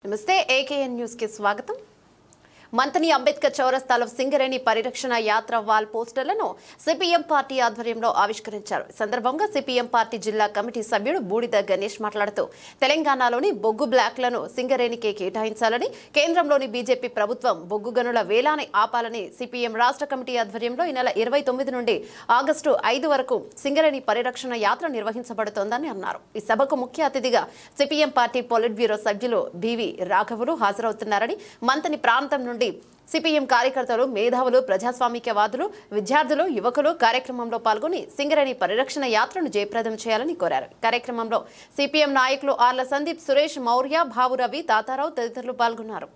నమస్తే AKN news కి స్వాగతం। మంతని అంబేద్కర్ చౌరస్తాలో సింగరేణి పరిరక్షణ యాత్ర వాల్ పోస్టర్లను సిపిఎం పార్టీ ఆధ్వర్యంలో ఆవిష్కరించారు। ఈ సందర్భంగా సిపిఎం పార్టీ జిల్లా కమిటీ సభ్యుడు బూడిద గణేష్ మాట్లాడుతూ తెలంగాణలోని బొగ్గు బ్లాక్లను సింగరేణికి కేటాయించాలని, కేంద్రంలోని బీజేపీ ప్రభుత్వం బొగ్గు గనుల వేలాన్ని ఆపాలని సిపిఎం రాష్ట్ర కమిటీ ఆధ్వర్యంలో ఈ నెల 29 నుండి ఆగస్టు 5 వరకు సింగరేణి పరిరక్షణ యాత్ర నిర్వహించబడుతోందని అన్నారు। ఈ సభకు ముఖ్య అతిథిగా సిపిఎం పార్టీ పొలిట్ బ్యూరో సభ్యులు బివి రాఘవులు హాజరవుతున్నారని, మంతని ప్రాంతం నుండి సిపిఎం కార్యకర్తలు, మేధావులు, ప్రజాస్వామికవాదులు, విద్యార్థులు, యువకులు కార్యక్రమంలో పాల్గొని సింగరేణి పరిరక్షణ యాత్రను జయప్రదం చేయాలని కోరారు। కార్యక్రమంలో సిపిఎం నాయకులు ఆర్ల సందీప్, సురేష్ మౌర్య, భావు రవి, తాతారావు తదితరులు పాల్గొన్నారు।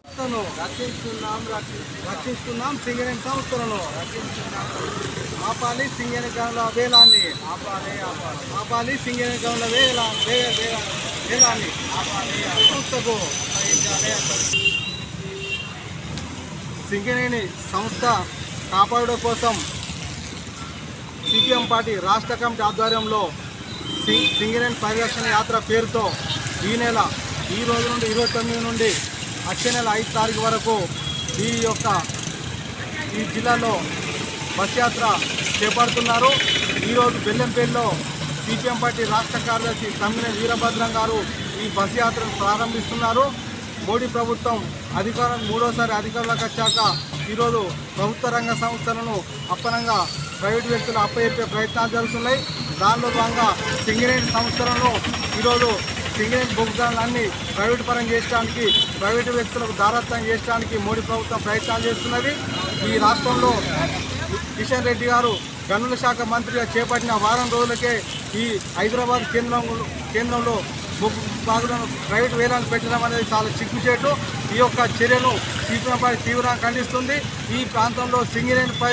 సింగరేణి సంస్థ కాపాడడం కోసం సిపిఎం పార్టీ రాష్ట్ర కమిటీ ఆధ్వర్యంలో సింగరేణి పరిరక్షణ యాత్ర పేరుతో ఈ రోజు నుండి 29 నుండి వచ్చే నెల 5 తారీఖు వరకు ఈ జిల్లాలో బస్ యాత్ర చేపడుతున్నారు। ఈరోజు బెల్లంపల్లిలో సిపిఎం పార్టీ రాష్ట్ర కార్యదర్శి తమ్మినేని వీరభద్రం గారు ఈ బస్ యాత్రను ప్రారంభిస్తున్నారు। మోడీ ప్రభుత్వం మూడోసారి అధికారంలోకి వచ్చాక ఈరోజు ప్రభుత్వ రంగ సంస్థలను అప్పనంగా ప్రైవేటు వ్యక్తులు అప్పచెప్పే ప్రయత్నాలు జరుగుతున్నాయి। దానిలో భాగంగా సింగరేణి సంస్థలను ఈరోజు సింగరేణి బొగ్గులన్నీ ప్రైవేటు పరం చేయడానికి, ప్రైవేటు వ్యక్తులకు దారత్వం చేయడానికి మోడీ ప్రభుత్వం ప్రయత్నాలు చేస్తున్నది। ఈ రాష్ట్రంలో కిషన్ రెడ్డి గారు గనుల శాఖ మంత్రిగా చేపట్టిన వారం రోజులకే ఈ హైదరాబాద్ కేంద్రంలో బొగ్గు బాగులను ప్రైవేట్ వేలాన్ని పెట్టడం అనేది చాలా సిగ్గుచేటు। ఈ యొక్క చర్యను సిపిఎం పార్టీ తీవ్రంగా ఖండిస్తుంది। ఈ ప్రాంతంలో సింగరేణిపై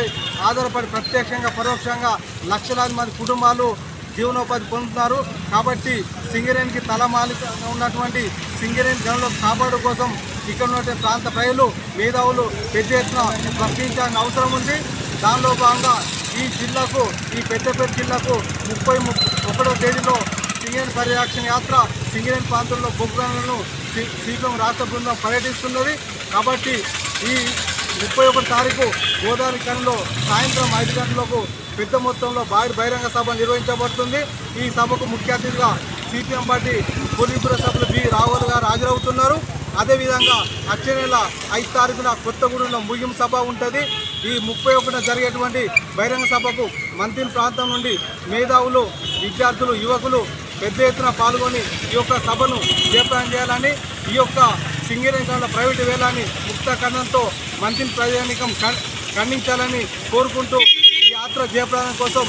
ఆధారపడి ప్రత్యక్షంగా పరోక్షంగా లక్షలాది మంది కుటుంబాలు జీవనోపాధి పొందుతున్నారు। కాబట్టి సింగరేణికి తలమాలిక ఉన్నటువంటి సింగరేణి గనులను కాపాడు కోసం ఇక్కడ ఉన్న ప్రాంత ప్రజలు, మేధావులు పెద్ద ఎత్తున ప్రశ్నించాల్సిన అవసరం ఉంది। దానిలో భాగంగా ఈ పెద్దపల్లి జిల్లాకు 31వ తేదీలో సింగరేణి పరిరక్షణ యాత్ర సింగరేణి ప్రాంతంలో బొగ్గు గనులను సిపిఎం రాష్ట్ర బృందం పర్యటిస్తున్నది। కాబట్టి ఈ 31వ తారీఖు గోదావరి కనిలో సాయంత్రం 5 గంటలకు పెద్ద మొత్తంలో బహిరంగ సభ నిర్వహించబడుతుంది। ఈ సభకు ముఖ్య అతిథిగా సిపిఎం పార్టీ పొలిట్ బ్యూరో సభ్యులు బి రాఘవులు గారు హాజరవుతున్నారు। అదేవిధంగా వచ్చే నెల 5 తారీఖున కొత్తగూడెంలో ముగింపు సభ ఉంటుంది। ఈ 31న జరిగేటువంటి బహిరంగ సభకు మంత్రి ప్రాంతం నుండి మేధావులు, విద్యార్థులు, యువకులు పెద్ద ఎత్తున పాల్గొని ఈ యొక్క సభను జయప్రదం చేయాలని, ఈ యొక్క సింగరేణి గనుల ప్రైవేటు వేలాన్ని ముక్త ఖండంతో మంత్రి ప్రజానీకం ఖండించాలని కోరుకుంటూ ఈ యాత్ర జయప్రదం కోసం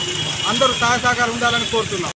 అందరూ సహాయ సహకారం ఉండాలని కోరుతున్నాం।